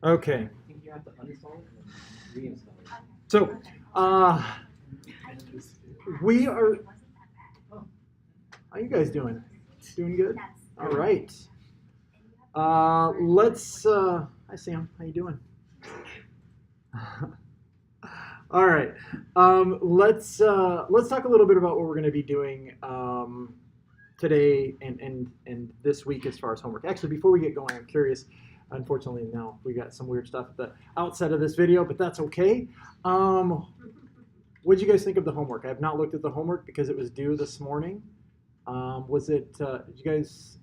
Okay. I think you have to uninstall it and then reinstall it. So, we are. How you guys doing? Doing good? All right. Let's. Hi Sam. How you doing? All right. Let's talk a little bit about what we're going to be doing today and this week as far as homework. Actually, before we get going, I'm curious. Unfortunately, now we got some weird stuff at the outset of this video, but that's okay. What did you guys think of the homework? I have not looked at the homework because it was due this morning. Was it, did you guys,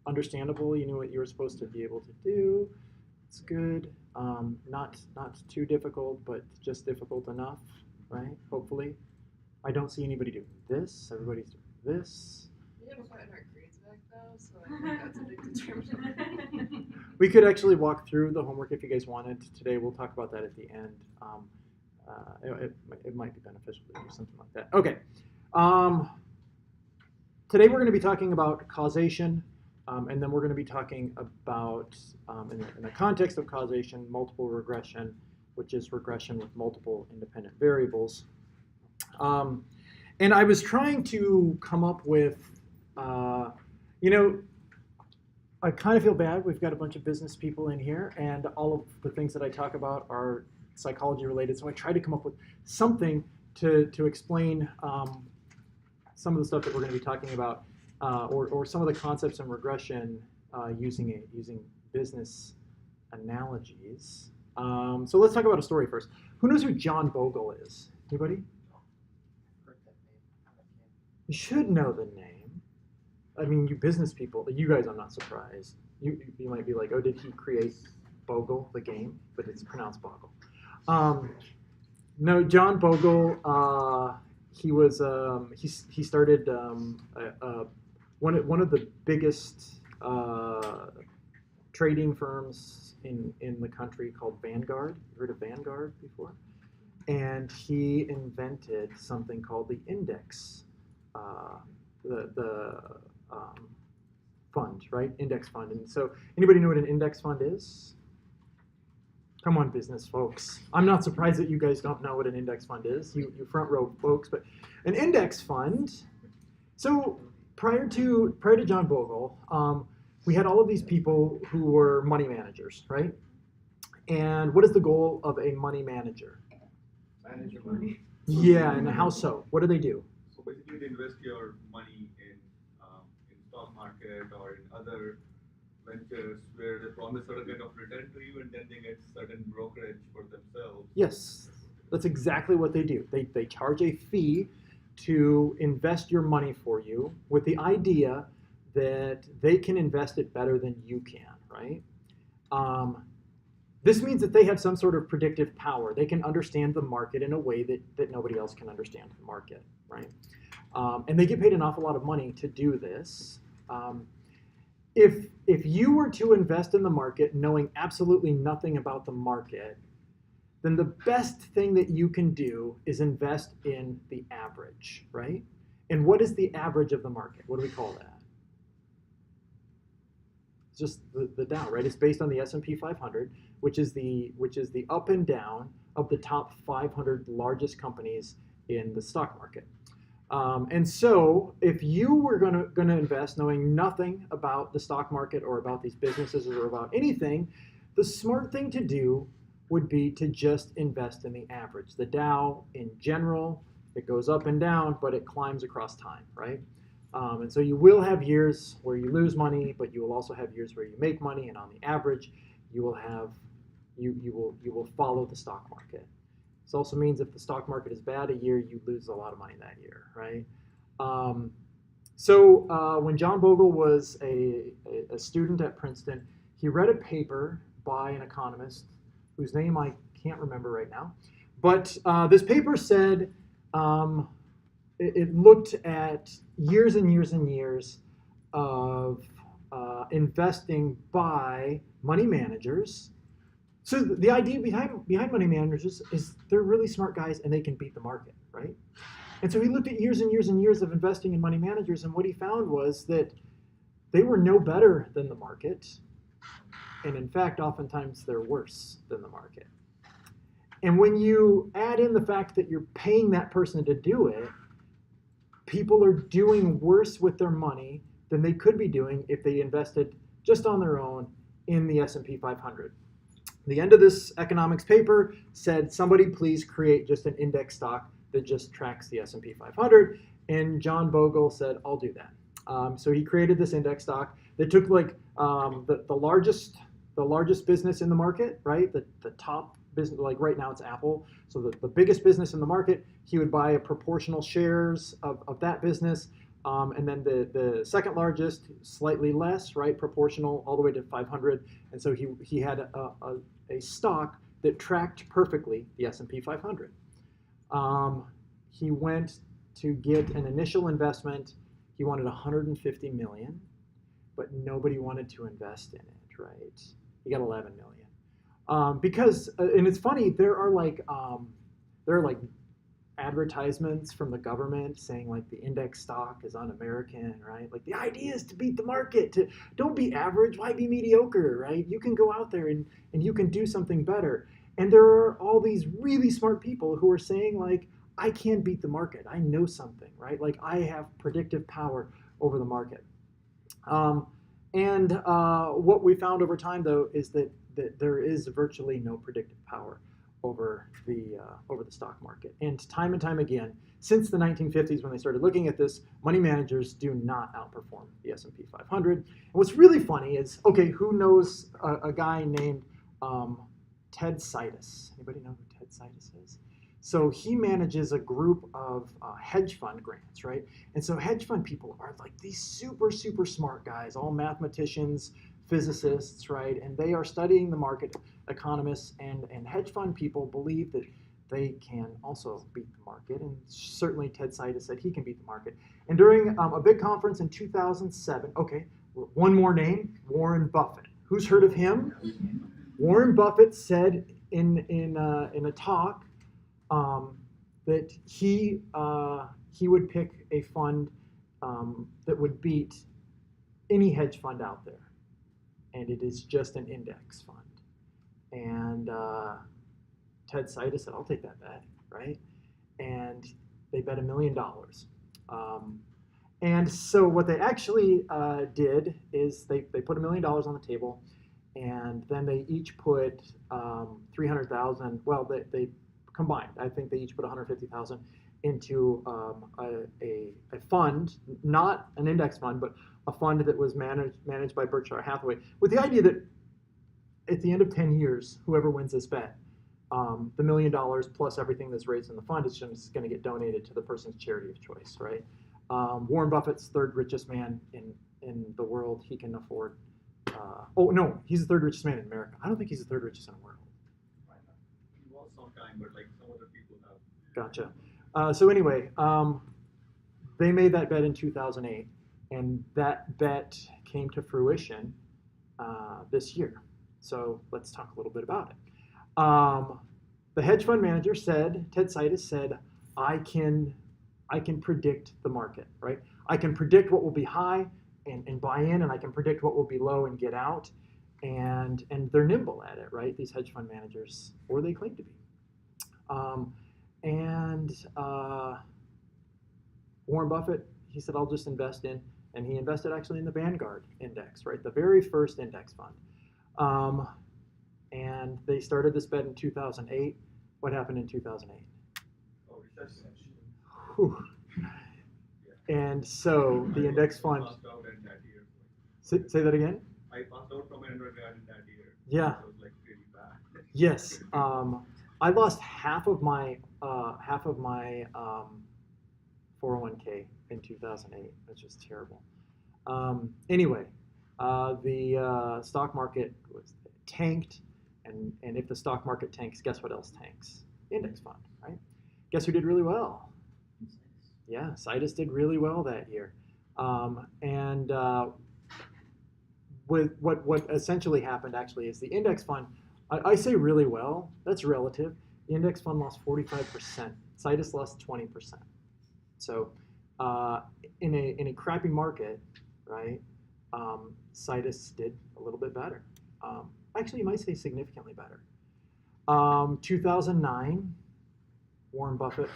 understandable? You knew what you were supposed to be able to do. It's good. Not too difficult, but just difficult enough, right? Hopefully. I don't see anybody doing this. Everybody's doing this. We haven't gotten our grades back though, so I think that's a big determinant. We could actually walk through the homework if you guys wanted. Today we'll talk about that at the end. It might be beneficial to do something like that. Okay. Today we're going to be talking about causation, and then we're going to be talking about, in the context of causation, multiple regression, which is regression with multiple independent variables. And I was trying to come up with, I kind of feel bad. We've got a bunch of business people in here, and all of the things that I talk about are psychology related. So I tried to come up with something to explain some of the stuff that we're going to be talking about, or some of the concepts in regression using business analogies. So let's talk about a story first. Who knows who John Bogle is? Anybody? You should know the name. I mean, you business people, you guys, I'm not surprised. You might be like, oh, did he create Bogle, the game? But it's pronounced Bogle. No, John Bogle, he was, he started one of the biggest trading firms in the country called Vanguard. You heard of Vanguard before? And he invented something called the index, fund, right? Index fund. And so, anybody know what an index fund is? Come on, business folks. I'm not surprised that you guys don't know what an index fund is. You front row folks, but an index fund. So prior to John Bogle, we had all of these people who were money managers, right? And what is the goal of a money manager? Manage your money. Yeah, and how so? What do they do? So basically, they invest your money in stock market or in other ventures where they promise certain kind of return to you, and then they get certain brokerage for themselves. Yes, that's exactly what they do. They charge a fee to invest your money for you with the idea that they can invest it better than you can, right? This means that they have some sort of predictive power. They can understand the market in a way that nobody else can understand the market, right? And they get paid an awful lot of money to do this. If you were to invest in the market knowing absolutely nothing about the market, then the best thing that you can do is invest in the average, right? And what is the average of the market? What do we call that? It's just the Dow, right? It's based on the S&P 500, which is the up and down of the top 500 largest companies in the stock market. And so if you were going to invest knowing nothing about the stock market or about these businesses or about anything, the smart thing to do would be to just invest in the average. The Dow in general, it goes up and down, but it climbs across time, right? And so you will have years where you lose money, but you will also have years where you make money, and on the average, you will follow the stock market. This also means if the stock market is bad a year, you lose a lot of money that year, right? So when John Bogle was a student at Princeton, he read a paper by an economist whose name I can't remember right now. But this paper said it looked at years and years and years of investing by money managers. So the idea behind money managers is they're really smart guys and they can beat the market, right? And so he looked at years and years and years of investing in money managers, and what he found was that they were no better than the market, And in fact, oftentimes they're worse than the market. And when you add in the fact that you're paying that person to do it, people are doing worse with their money than they could be doing if they invested just on their own in the S&P 500. The end of this economics paper said, somebody please create just an index stock that just tracks the S&P 500. And John Bogle said, I'll do that. So he created this index stock that took like the largest business in the market, right? The top business, like right now it's Apple. So the biggest business in the market, he would buy a proportional shares of that business. And then the second largest, slightly less, right? Proportional all the way to 500. And so he had a stock that tracked perfectly the S&P 500. He went to get an initial investment. He wanted 150 million, but nobody wanted to invest in it, right? He got 11 million. Because, and it's funny, there are like advertisements from the government saying like the index stock is un-American, right? Like the idea is to beat the market. Don't be average, why be mediocre, right? You can go out there and you can do something better. And there are all these really smart people who are saying like, I can beat the market. I know something, right? Like I have predictive power over the market. What we found over time though is that there is virtually no predictive power over the stock market. And time again, since the 1950s when they started looking at this, money managers do not outperform the S&P 500. And what's really funny is, okay, who knows a guy named Ted Seides? Anybody know who Ted Seides is? So he manages a group of hedge fund grants, right? And so hedge fund people are like these super, super smart guys, all mathematicians, physicists, right? And they are studying the market, economists, and hedge fund people believe that they can also beat the market. And certainly Ted Seides said he can beat the market. And during a big conference in 2007, okay, one more name, Warren Buffett. Who's heard of him? Warren Buffett said in a talk that he would pick a fund that would beat any hedge fund out there. And it is just an index fund. And Ted Seides said, I'll take that bet, right? And they bet $1 million. And so what they actually did is they put $1 million on the table, and then they each put 300,000. Well, they combined. I think they each put 150,000 into a fund, not an index fund, but a fund that was managed by Berkshire Hathaway, with the idea that at the end of 10 years, whoever wins this bet, the $1 million plus everything that's raised in the fund is just going to get donated to the person's charity of choice, right? Warren Buffett's third richest man in the world. He can afford. Oh no, he's the third richest man in America. I don't think he's the third richest in the world. He was sometime, but like some other people have. Gotcha. So anyway, they made that bet in 2008, and that bet came to fruition this year. So let's talk a little bit about it. The hedge fund manager said, Ted Seides said, I can predict the market, right? I can predict what will be high and buy in, and I can predict what will be low and get out. And they're nimble at it, right? These hedge fund managers, or they claim to be. Warren Buffett, he said, I'll just invest in, and he invested actually in the Vanguard index, right? The very first index fund. And they started this bet in 2008. What happened in 2008? Oh, recession. Whew. And so the index fund. I passed out in that year. Say that again? I passed out from undergrad in that year. Yeah. So it was like really bad. Yes. I lost half of my 401k in 2008, which was terrible. Anyway, the stock market was tanked, and if the stock market tanks, guess what else tanks? Index fund, right? Guess who did really well? Yeah, Seides did really well that year. With what essentially happened actually is the index fund, I say really well, that's relative. The index fund lost 45%. Seides lost 20%. So in a crappy market, right, Seides did a little bit better. Actually, you might say significantly better. 2009, Warren Buffett,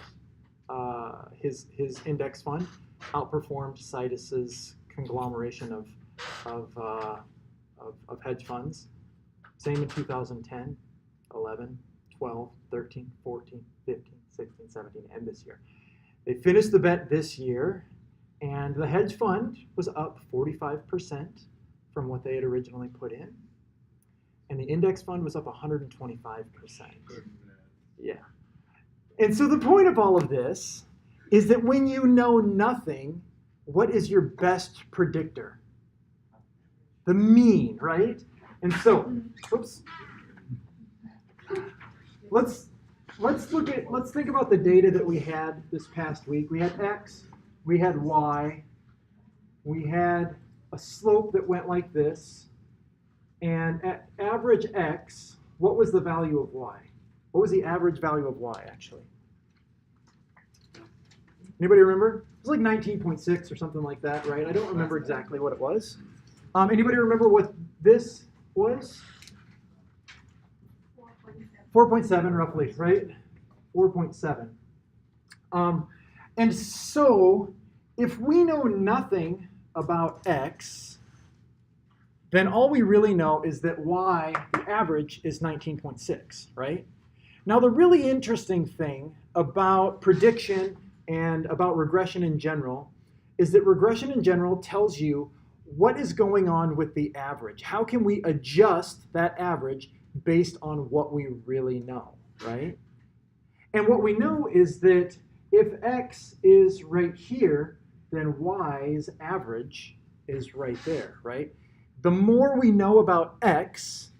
his index fund outperformed Citus's conglomeration of hedge funds. Same in 2010, 11, 12, 13, 14, 15, 16, 17, and this year. They finished the bet this year, and the hedge fund was up 45% from what they had originally put in. And the index fund was up 125%. Yeah. And so the point of all of this is that when you know nothing, what is your best predictor? The mean, right? And so, oops. Let's think about the data that we had this past week. We had X, we had Y, we had a slope that went like this, and at average X, what was the value of Y? What was the average value of Y, actually? Anybody remember? It was like 19.6 or something like that, right? I don't remember exactly what it was. Anybody remember what this was? 4.7 roughly, right? 4.7. And so if we know nothing about X, then all we really know is that Y, the average, is 19.6, right? Now the really interesting thing about prediction and about regression in general is that regression in general tells you what is going on with the average. How can we adjust that average based on what we really know, right? And what we know is that if X is right here, then Y's average is right there, right? The more we know about X,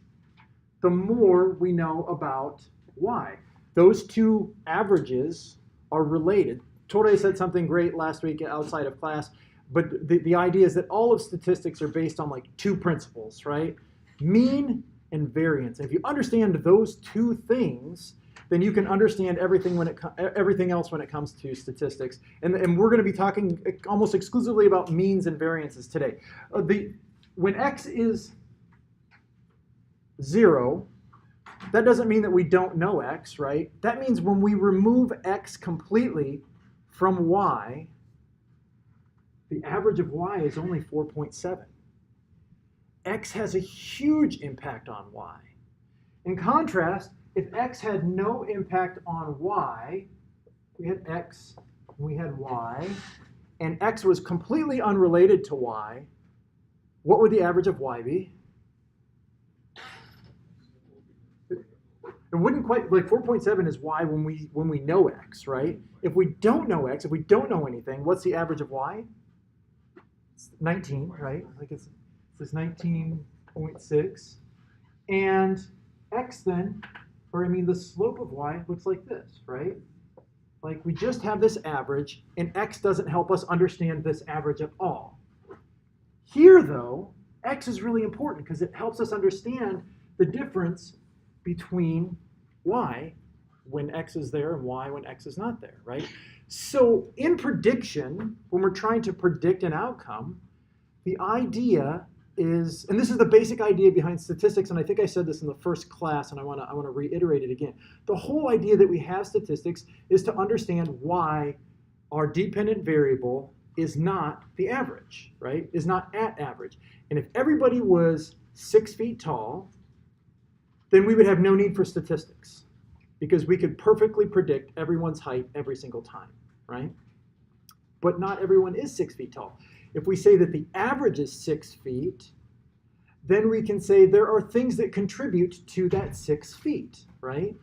the more we know about Y. Those two averages are related. Torre said something great last week outside of class, but the idea is that all of statistics are based on like two principles, right? Mean and variance. And if you understand those two things, then you can understand everything else when it comes to statistics. And we're going to be talking almost exclusively about means and variances today. When X is 0, that doesn't mean that we don't know X, right? That means when we remove X completely from Y, the average of Y is only 4.7. X has a huge impact on Y. In contrast, if X had no impact on Y, we had X, we had Y, and X was completely unrelated to Y, what would the average of Y be? It wouldn't quite, like 4.7 is Y when we know X, right? If we don't know X, if we don't know anything, what's the average of Y? It's 19, right? Like it's 19.6. And X then, the slope of Y looks like this, right? Like we just have this average, and X doesn't help us understand this average at all. Here, though, X is really important because it helps us understand the difference between Y when X is there and Y when X is not there, right? So in prediction, when we're trying to predict an outcome, the idea is, and this is the basic idea behind statistics, and I think I said this in the first class, and I want to reiterate it again. The whole idea that we have statistics is to understand why our dependent variable is not the average, right? Is not at average. And if everybody was 6 feet tall, then we would have no need for statistics because we could perfectly predict everyone's height every single time, right? But not everyone is 6 feet tall. If we say that the average is 6 feet, then we can say there are things that contribute to that 6 feet, right?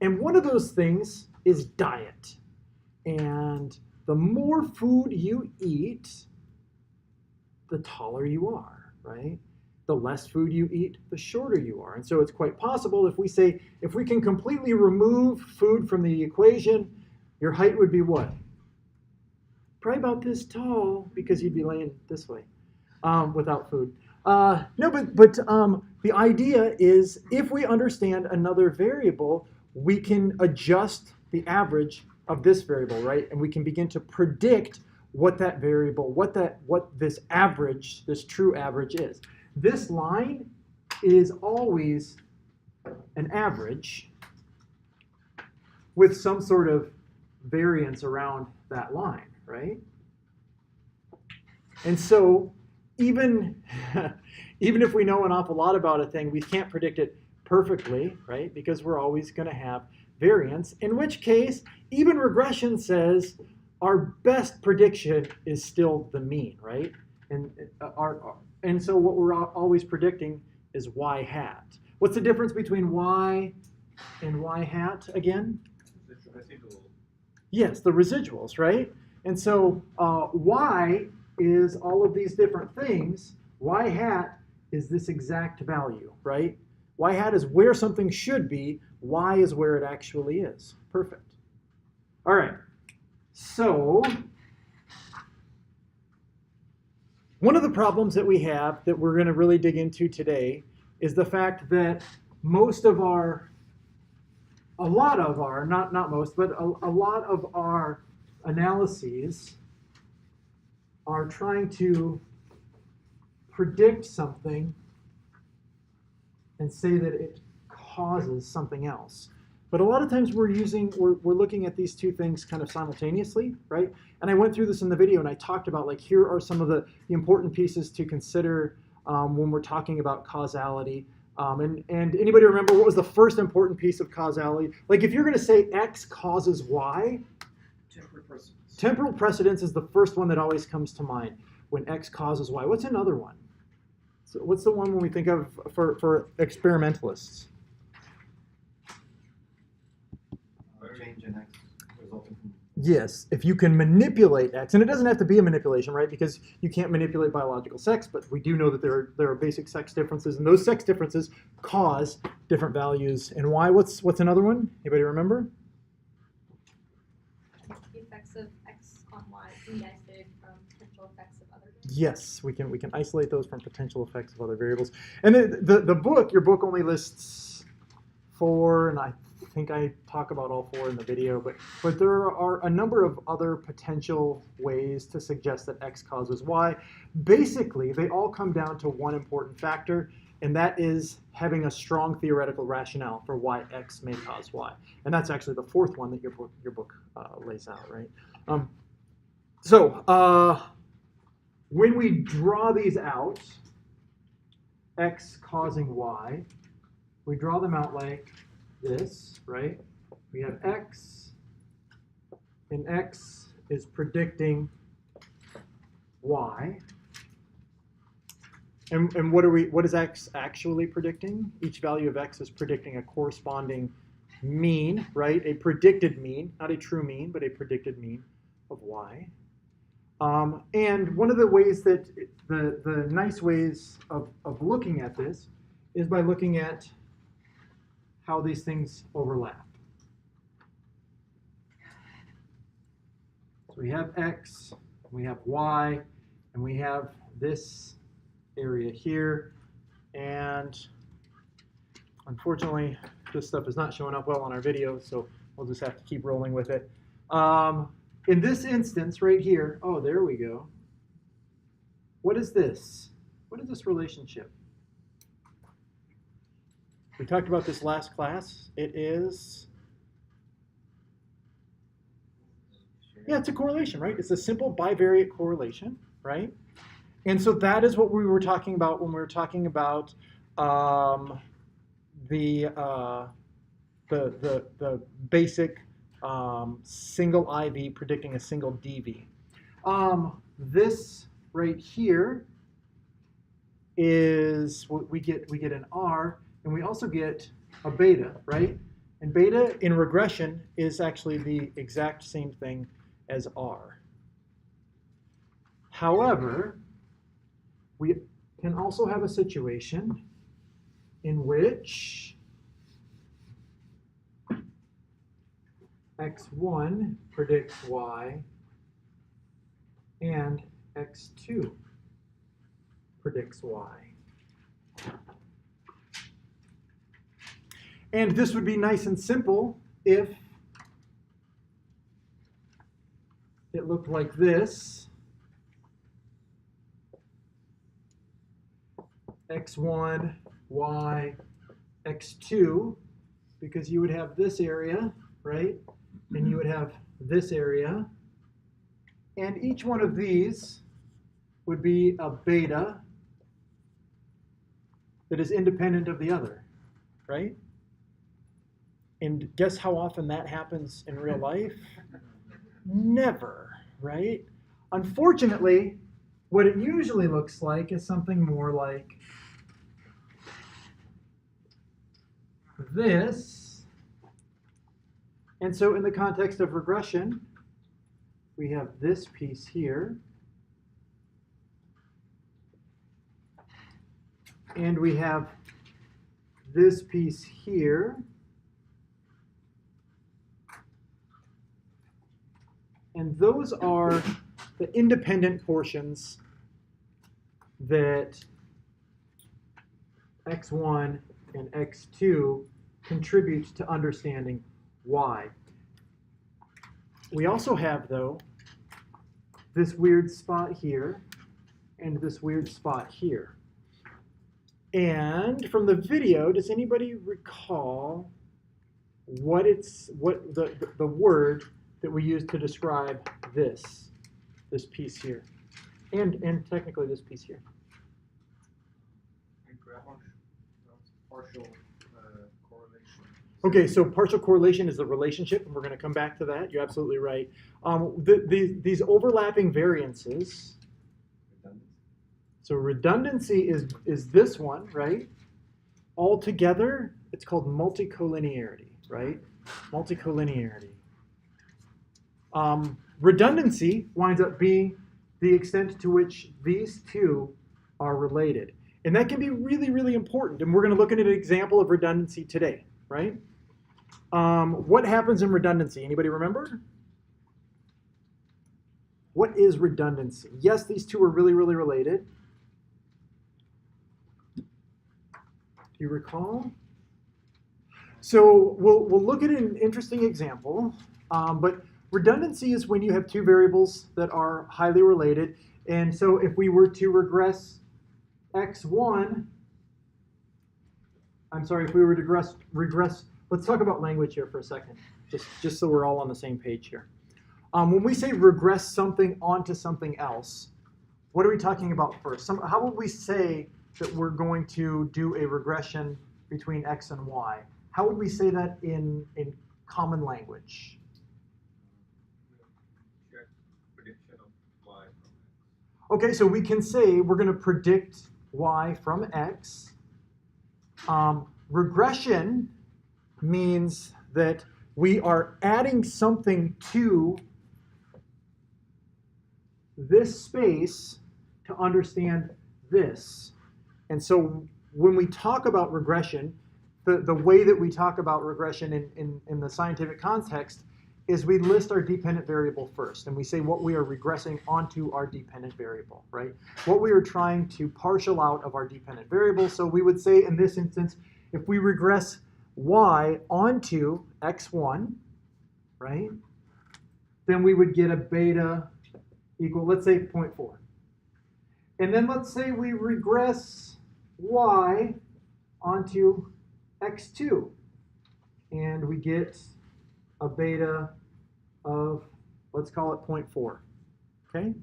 And one of those things is diet. And the more food you eat, the taller you are, right? The less food you eat, the shorter you are. And so it's quite possible if we can completely remove food from the equation, your height would be what? Probably about this tall because you'd be laying this way without food. The idea is if we understand another variable, we can adjust the average of this variable, right? And we can begin to predict what that variable, what this average, this true average is. This line is always an average with some sort of variance around that line, right? And so even, even if we know an awful lot about a thing, we can't predict it perfectly, right? Because we're always going to have variance, in which case even regression says our best prediction is still the mean, right? And so what we're always predicting is y hat. What's the difference between y and y hat again? It's residual. Yes, the residuals, right? And so y is all of these different things. Y hat is this exact value, right? Y hat is where something should be. Y is where it actually is. Perfect. All right. So one of the problems that we have that we're going to really dig into today is the fact that most of our, a lot of our, not most, but a lot of our analyses are trying to predict something and say that it causes something else. But a lot of times we're looking at these two things kind of simultaneously, right? And I went through this in the video and I talked about, like, here are some of the important pieces to consider when we're talking about causality. And anybody remember what was the first important piece of causality? Like, if you're going to say X causes Y, Temporal precedence. temporal precedence is the first one that always comes to mind when X causes Y. What's another one? So what's the one when we think of for experimentalists? Change in X resulting from. Yes, if you can manipulate X, and it doesn't have to be a manipulation, right? Because you can't manipulate biological sex, but we do know that there are basic sex differences, and those sex differences cause different values in Y. What's another one? Anybody remember? The effects of X on Y can be isolated from potential effects of other variables. Yes, we can isolate those from potential effects of other variables. And the book, your book only lists 4, and I think I talk about all 4 in the video, but there are a number of other potential ways to suggest that X causes Y. Basically, they all come down to one important factor, and that is having a strong theoretical rationale for why X may cause Y. And that's actually the 4th one that your book lays out, right? When we draw these out, X causing Y, we draw them out like this, right? We have X, and X is predicting Y. And what is X actually predicting? Each value of X is predicting a corresponding mean, right? A predicted mean, not a true mean, but a predicted mean of Y. And one of the ways that, the nice ways of looking at this is by looking at how these things overlap. So we have X, we have Y, and we have this area here. And unfortunately, this stuff is not showing up well on our video, so we'll just have to keep rolling with it. In this instance right here, oh, there we go. What is this? What is this relationship? We talked about this last class. It is, yeah, it's a correlation, right? It's a simple bivariate correlation, right? And so that is what we were talking about when we were talking about the basic single IV predicting a single DV. This right here is what we get an R, and we also get a beta, right? And beta in regression is actually the exact same thing as R. However, we can also have a situation in which X1 predicts Y and X2 predicts Y. And this would be nice and simple if it looked like this. X1 y x2, because you would have this area, right? And you would have this area. And each one of these would be a beta that is independent of the other, right? And guess how often that happens in real life? Never, right? Unfortunately, what it usually looks like is something more like this. And so in the context of regression, we have this piece here. And we have this piece here. And those are the independent portions that x1 and x2 contribute to understanding y. We also have, though, this weird spot here and this weird spot here. And from the video, does anybody recall what the word that we use to describe this piece here, and technically this piece here? Partial correlation. Okay, so partial correlation is the relationship, and we're going to come back to that. You're absolutely right. These overlapping variances. So redundancy is this one, right? Altogether, it's called multicollinearity, right? Multicollinearity. Redundancy winds up being the extent to which these two are related. And that can be really, really important. And we're going to look at an example of redundancy today, right? What happens in redundancy? Anybody remember? What is redundancy? Yes, these two are really, really related. Do you recall? So we'll look at an interesting example. But redundancy is when you have two variables that are highly related. And so if we were to regress x1, if we were to regress, let's talk about language here for a second, just so we're all on the same page here. When we say regress something onto something else, what are we talking about first? How would we say that we're going to do a regression between x and y? How would we say that in common language? Check prediction of y from x. Okay, so we can say we're going to predict y from x. Regression means that we are adding something to this space to understand this. And so when we talk about regression, the way that we talk about regression in the scientific context is we list our dependent variable first, and we say what we are regressing onto our dependent variable, right? What we are trying to partial out of our dependent variable. So we would say in this instance, if we regress y onto x1, right, then we would get a beta equal, let's say, 0.4. And then let's say we regress y onto x2, and we get a beta of, let's call it 0.4, okay?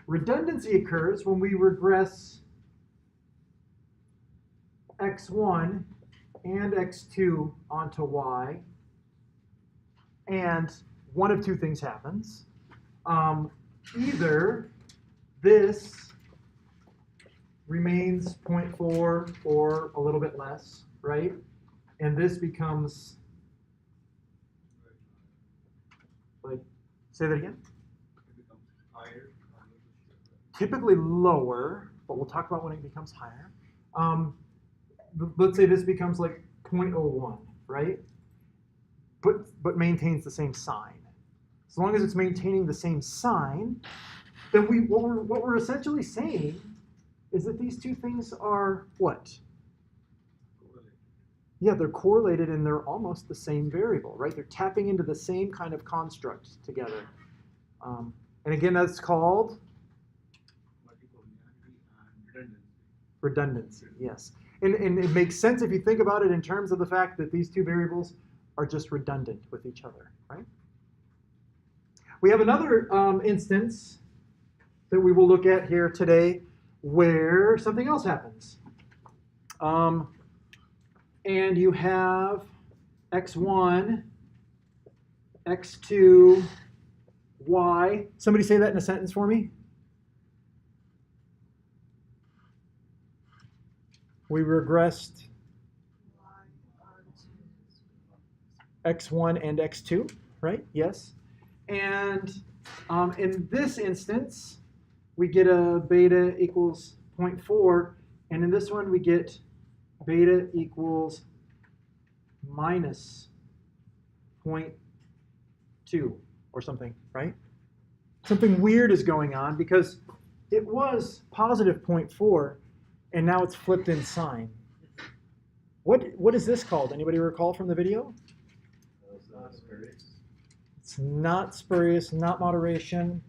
Redundancy occurs when we regress x1 and x2 onto y, and one of two things happens. Either this remains 0.4 or a little bit less, right? And this becomes, like, say that again? It becomes higher. Typically lower, but we'll talk about when it becomes higher. Let's say this becomes like 0.01, right? But maintains the same sign. As long as it's maintaining the same sign, then what we're essentially saying is that these two things are what? Correlated. Yeah, they're correlated and they're almost the same variable, right? They're tapping into the same kind of construct together. And again, that's called Multicollinearity and redundancy. Redundancy, yes. And it makes sense if you think about it in terms of the fact that these two variables are just redundant with each other, right? We have another instance that we will look at here today where something else happens. And you have x1, x2, y. Somebody say that in a sentence for me. We regressed x1 and x2, right? Yes. And in this instance, we get a beta equals 0.4. And in this one, we get beta equals minus 0.2 or something, right? Something weird is going on because it was positive 0.4 and now it's flipped in sign. What is this called? Anybody recall from the video? It's not spurious, not moderation.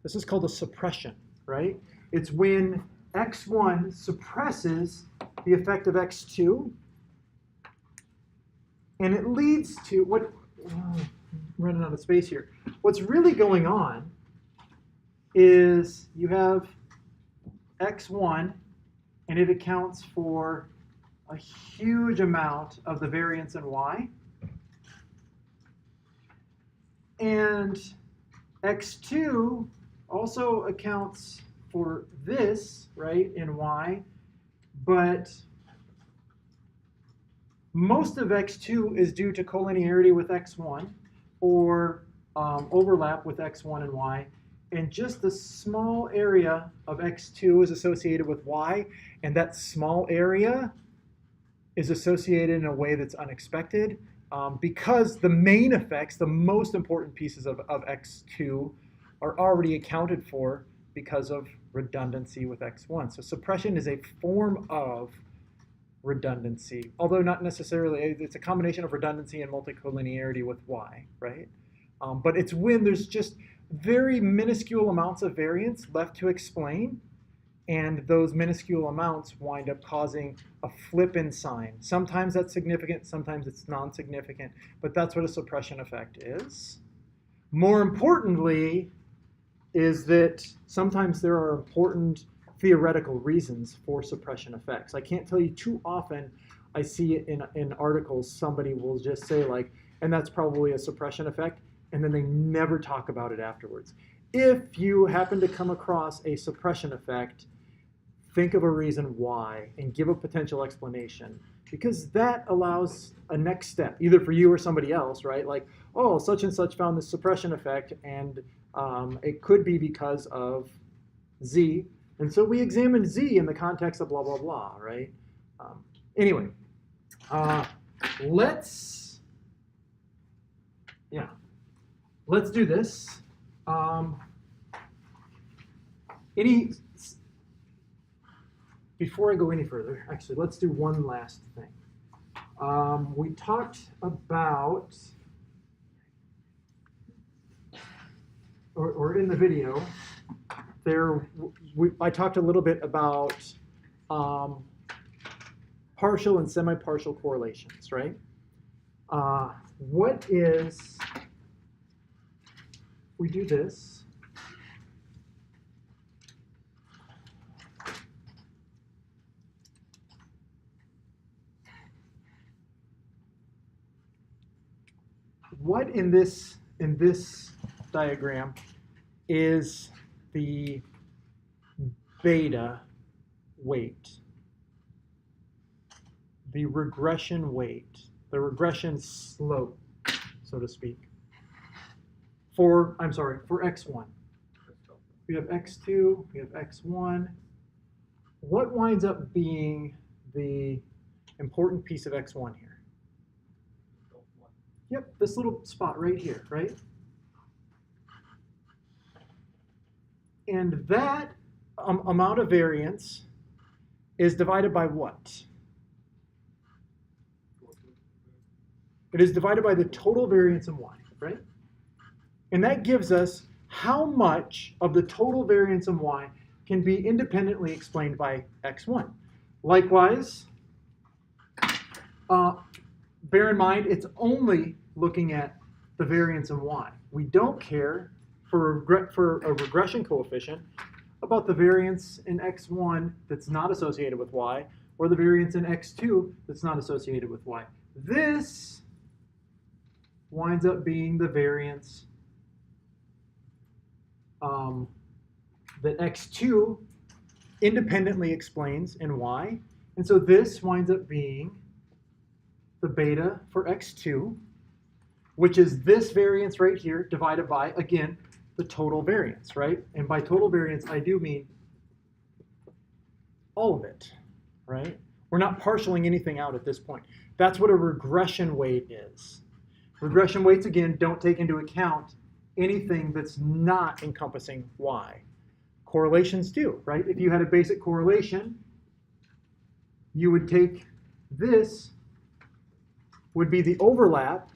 This is called a suppression, right? It's when x1 suppresses the effect of x2, and it leads to what? I'm running out of space here. What's really going on is you have x1, and it accounts for a huge amount of the variance in y. And x2 also accounts for this, right, in y, but most of x2 is due to collinearity with x1 or overlap with x1 and y, and just the small area of x2 is associated with y, and that small area is associated in a way that's unexpected because the main effects, the most important pieces of x2 are already accounted for because of redundancy with x1. So suppression is a form of redundancy, although not necessarily, it's a combination of redundancy and multicollinearity with y, right? But it's when there's just very minuscule amounts of variance left to explain, and those minuscule amounts wind up causing a flip in sign. Sometimes that's significant, sometimes it's non-significant, but that's what a suppression effect is. More importantly, is that sometimes there are important theoretical reasons for suppression effects. I can't tell you too often I see it in articles, somebody will just say like, and that's probably a suppression effect, and then they never talk about it afterwards. If you happen to come across a suppression effect, think of a reason why and give a potential explanation, because that allows a next step, either for you or somebody else, right? Like, oh, such and such found this suppression effect, and it could be because of Z. And so we examined Z in the context of blah, blah, blah, right? Anyway, let's do this. Before I go any further, actually, let's do one last thing. We talked about, or in the video, I talked a little bit about partial and semi-partial correlations, right? We do this. What in this diagram is the beta weight, the regression weight, the regression slope, so to speak, for x1. We have x2, we have x1. What winds up being the important piece of x1 here? Yep, this little spot right here, right? And that amount of variance is divided by what? It is divided by the total variance in y, right? And that gives us how much of the total variance in y can be independently explained by x1. Likewise, bear in mind it's only looking at the variance in y. We don't care for a regression coefficient about the variance in x1 that's not associated with y, or the variance in x2 that's not associated with y. This winds up being the variance that x2 independently explains in y. And so this winds up being the beta for x2, which is this variance right here divided by, again, the total variance, right? And by total variance, I do mean all of it, right? We're not partialing anything out at this point. That's what a regression weight is. Regression weights, again, don't take into account anything that's not encompassing y. Correlations do, right? If you had a basic correlation, you would take this, would be the overlap,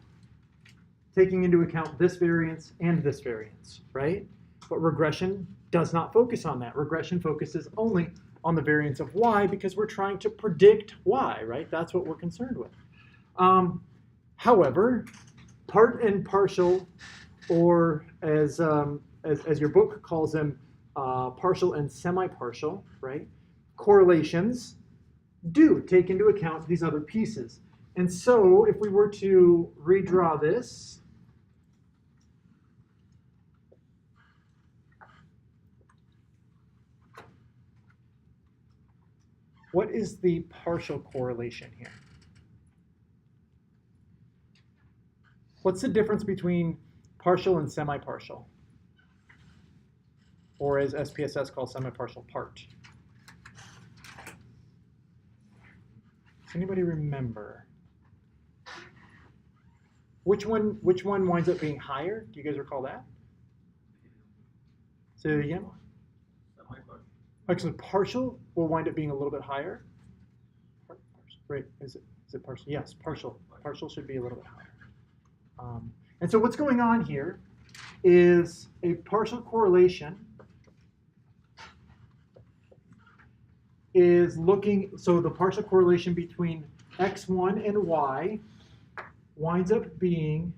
taking into account this variance and this variance, right? But regression does not focus on that. Regression focuses only on the variance of y because we're trying to predict y, right? That's what we're concerned with. However, part and partial, or as your book calls them, partial and semi-partial, right? Correlations do take into account these other pieces. And so if we were to redraw this, what is the partial correlation here? What's the difference between partial and semi-partial? Or as SPSS calls semi-partial part? Does anybody remember? Which one winds up being higher? Do you guys recall that? Say it again. Actually, partial will wind up being a little bit higher. Right? Is it partial? Yes, partial. Partial should be a little bit higher. And so what's going on here is a partial correlation is looking, so the partial correlation between x1 and y winds up being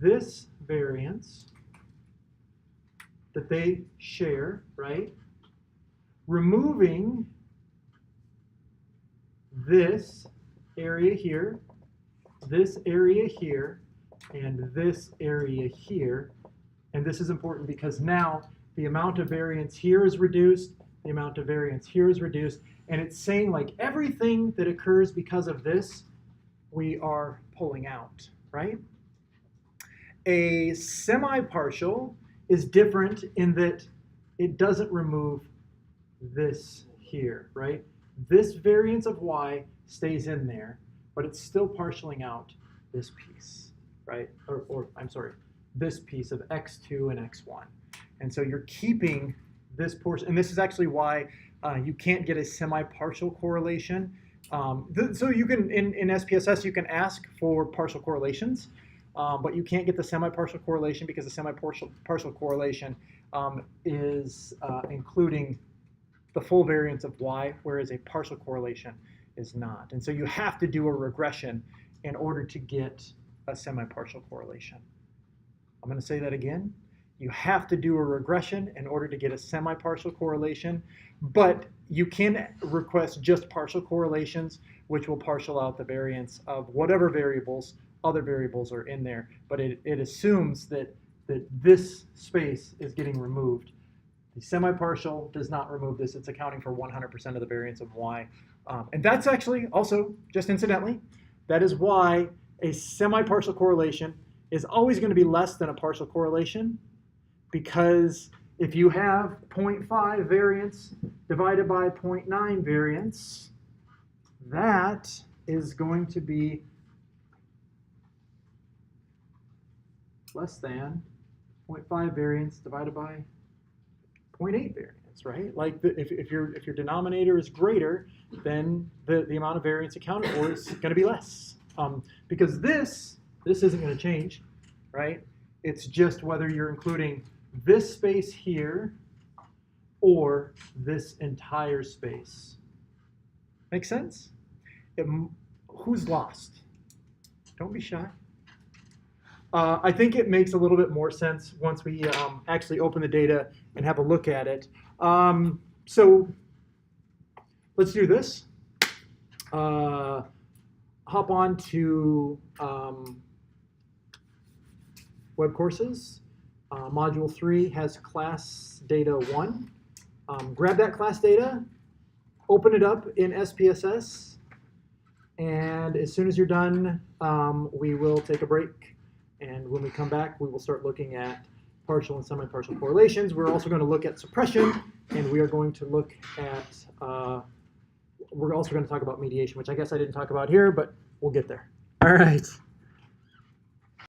this variance that they share, right? Removing this area here, this area here, and this area here. And this is important because now the amount of variance here is reduced, the amount of variance here is reduced, and it's saying like everything that occurs because of this, we are pulling out, right? A semi-partial is different in that it doesn't remove this here, right? This variance of y stays in there, but it's still partialing out this piece, right? Or I'm sorry, this piece of x2 and x1. And so you're keeping this portion, and this is actually why you can't get a semi-partial correlation. So you can, in SPSS, you can ask for partial correlations, but you can't get the semi-partial correlation because the semi-partial correlation is including the full variance of y, whereas a partial correlation is not. And so you have to do a regression in order to get a semi-partial correlation. I'm going to say that again. You have to do a regression in order to get a semi-partial correlation, but you can request just partial correlations, which will partial out the variance of whatever other variables are in there. But it assumes that this space is getting removed. The semi-partial does not remove this. It's accounting for 100% of the variance of y. And that's actually also, just incidentally, that is why a semi-partial correlation is always going to be less than a partial correlation, because if you have 0.5 variance divided by 0.9 variance, that is going to be less than 0.5 variance divided by 0.8 variance, right? Like if your denominator is greater, then the amount of variance accounted for is going to be less. Because this isn't going to change, right? It's just whether you're including this space here or this entire space. Make sense? Who's lost? Don't be shy. I think it makes a little bit more sense once we actually open the data and have a look at it. So let's do this. Hop on to web courses. Module 3 has class data 1. Grab that class data, open it up in SPSS, and as soon as you're done, we will take a break. And when we come back, we will start looking at partial and semi-partial correlations. We're also going to look at suppression, and we are going to look at, we're also going to talk about mediation, which I guess I didn't talk about here, but we'll get there. All right.